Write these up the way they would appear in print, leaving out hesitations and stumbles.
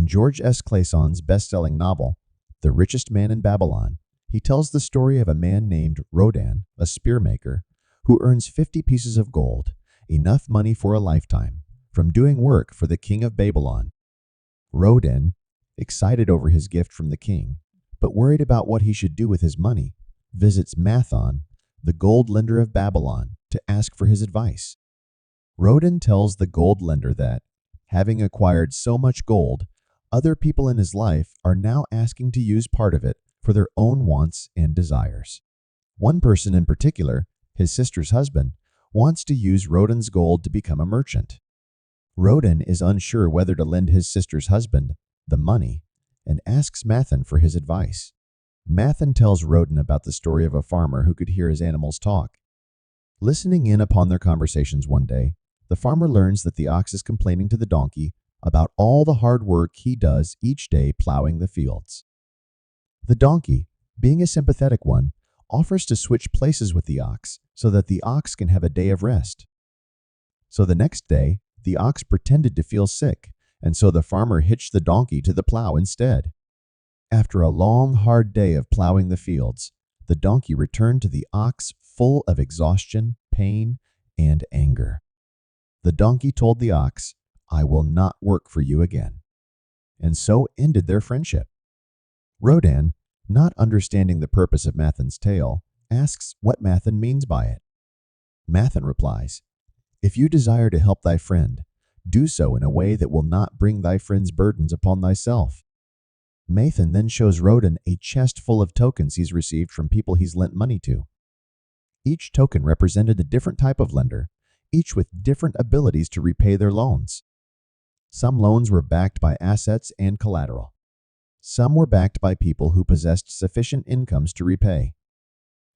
In George S. Clason's best-selling novel, The Richest Man in Babylon, he tells the story of a man named Rodan, a spearmaker, who earns 50 pieces of gold, enough money for a lifetime, from doing work for the king of Babylon. Rodan, excited over his gift from the king, but worried about what he should do with his money, visits Mathon, the gold lender of Babylon, to ask for his advice. Rodan tells the gold lender that, having acquired so much gold, other people in his life are now asking to use part of it for their own wants and desires. One person in particular, his sister's husband, wants to use Rodan's gold to become a merchant. Rodan is unsure whether to lend his sister's husband the money and asks Mathon for his advice. Mathon tells Rodan about the story of a farmer who could hear his animals talk. Listening in upon their conversations one day, the farmer learns that the ox is complaining to the donkey about all the hard work he does each day plowing the fields. The donkey, being a sympathetic one, offers to switch places with the ox so that the ox can have a day of rest. So the next day, the ox pretended to feel sick, and so the farmer hitched the donkey to the plow instead. After a long, hard day of plowing the fields, the donkey returned to the ox full of exhaustion, pain, and anger. The donkey told the ox, "I will not work for you again," and so ended their friendship. Rodan, not understanding the purpose of Mathon's tale, asks what Mathon means by it. Mathon replies, "If you desire to help thy friend, do so in a way that will not bring thy friend's burdens upon thyself." Mathon then shows Rodan a chest full of tokens he's received from people he's lent money to. Each token represented a different type of lender, each with different abilities to repay their loans. Some loans were backed by assets and collateral. Some were backed by people who possessed sufficient incomes to repay.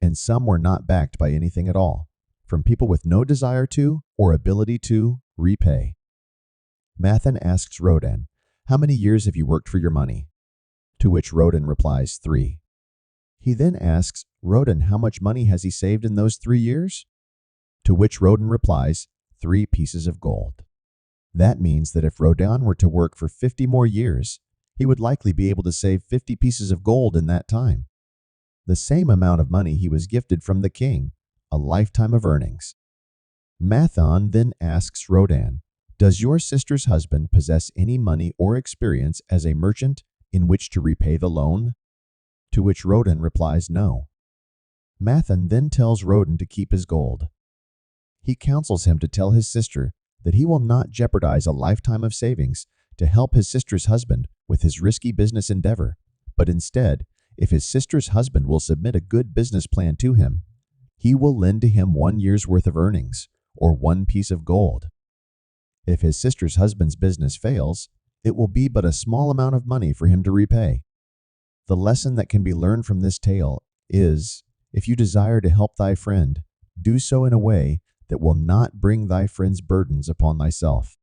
And some were not backed by anything at all, from people with no desire to or ability to repay. Mathon asks Rodan, "How many years have you worked for your money?" To which Rodan replies, 3. He then asks Rodan how much money has he saved in those 3 years? To which Rodan replies, 3 pieces of gold. That means that if Rodan were to work for 50 more years, he would likely be able to save 50 pieces of gold in that time. The same amount of money he was gifted from the king, a lifetime of earnings. Mathon then asks Rodan, "Does your sister's husband possess any money or experience as a merchant in which to repay the loan?" To which Rodan replies, "No." Mathon then tells Rodan to keep his gold. He counsels him to tell his sister that he will not jeopardize a lifetime of savings to help his sister's husband with his risky business endeavor, but instead, if his sister's husband will submit a good business plan to him, he will lend to him 1 year's worth of earnings, or 1 piece of gold. If his sister's husband's business fails, it will be but a small amount of money for him to repay. The lesson that can be learned from this tale is, if you desire to help thy friend, do so in a way that will not bring thy friend's burdens upon thyself.